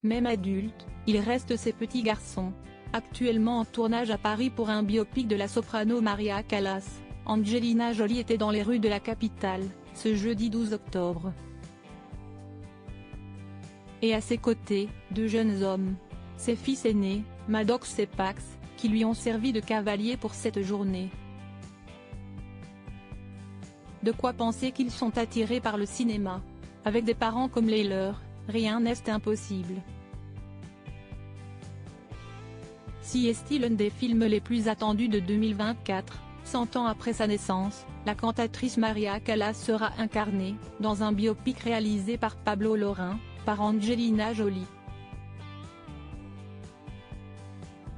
Même adulte, il reste ses petits garçons. Actuellement en tournage à Paris pour un biopic de la soprano Maria Callas, Angelina Jolie était dans les rues de la capitale, ce jeudi 12 octobre. Et à ses côtés, deux jeunes hommes. Ses fils aînés, Maddox et Pax, qui lui ont servi de cavaliers pour cette journée. De quoi penser qu'ils sont attirés par le cinéma. Avec des parents comme les leurs, rien n'est impossible. Si est-il l'un des films les plus attendus de 2024, 100 ans après sa naissance, la cantatrice Maria Callas sera incarnée, dans un biopic réalisé par Pablo Larraín, par Angelina Jolie.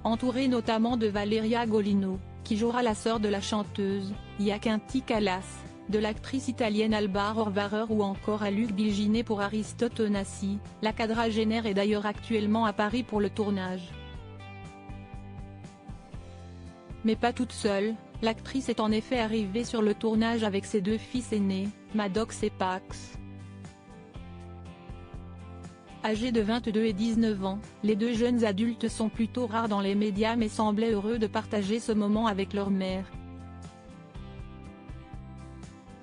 Entourée notamment de Valeria Golino, qui jouera la sœur de la chanteuse, Iacinta Callas, de l'actrice italienne Alba Rohrwacher ou encore à Luc Bilginet pour Aristote Onassis, la quadragénaire est d'ailleurs actuellement à Paris pour le tournage. Mais pas toute seule, l'actrice est en effet arrivée sur le tournage avec ses deux fils aînés, Maddox et Pax. Âgés de 22 et 19 ans, les deux jeunes adultes sont plutôt rares dans les médias mais semblaient heureux de partager ce moment avec leur mère.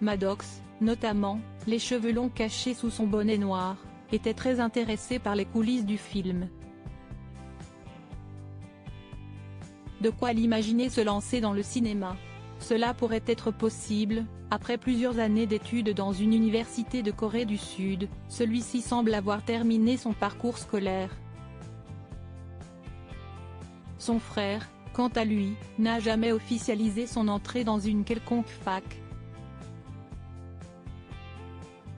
Maddox, notamment, les cheveux longs cachés sous son bonnet noir, était très intéressé par les coulisses du film. De quoi l'imaginer se lancer dans le cinéma. Cela pourrait être possible, après plusieurs années d'études dans une université de Corée du Sud, celui-ci semble avoir terminé son parcours scolaire. Son frère, quant à lui, n'a jamais officialisé son entrée dans une quelconque fac.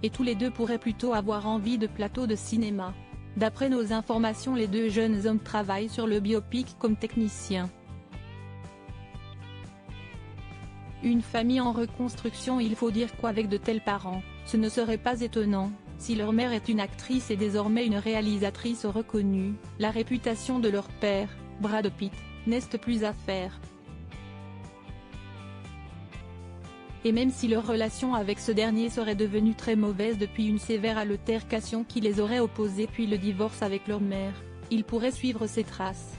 Et tous les deux pourraient plutôt avoir envie de plateaux de cinéma. D'après nos informations, les deux jeunes hommes travaillent sur le biopic comme techniciens. Une famille en reconstruction, il faut dire qu'avec de tels parents, ce ne serait pas étonnant, si leur mère est une actrice et désormais une réalisatrice reconnue, la réputation de leur père, Brad Pitt, n'est plus à faire. Et même si leur relation avec ce dernier serait devenue très mauvaise depuis une sévère altercation qui les aurait opposés puis le divorce avec leur mère, ils pourraient suivre ses traces.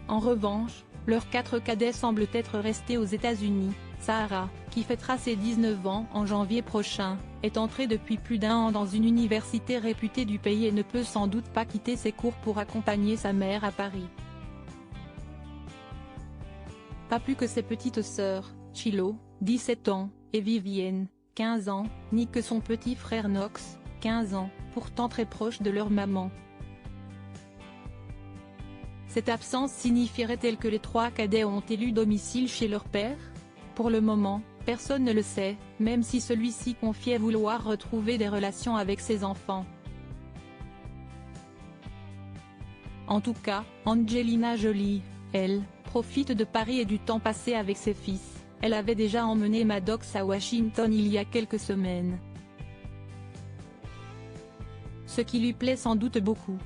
En revanche, leurs 4 cadets semblent être restés aux États-Unis. Sahara, qui fêtera ses 19 ans en janvier prochain, est entrée depuis plus d'1 an dans une université réputée du pays et ne peut sans doute pas quitter ses cours pour accompagner sa mère à Paris. Pas plus que ses petites sœurs, Chilo, 17 ans, et Vivienne, 15 ans, ni que son petit frère Knox, 15 ans, pourtant très proche de leur maman. Cette absence signifierait-elle que les 3 cadets ont élu domicile chez leur père? Pour le moment, personne ne le sait, même si celui-ci confiait vouloir retrouver des relations avec ses enfants. En tout cas, Angelina Jolie, elle, profite de Paris et du temps passé avec ses fils. Elle avait déjà emmené Maddox à Washington il y a quelques semaines. Ce qui lui plaît sans doute beaucoup.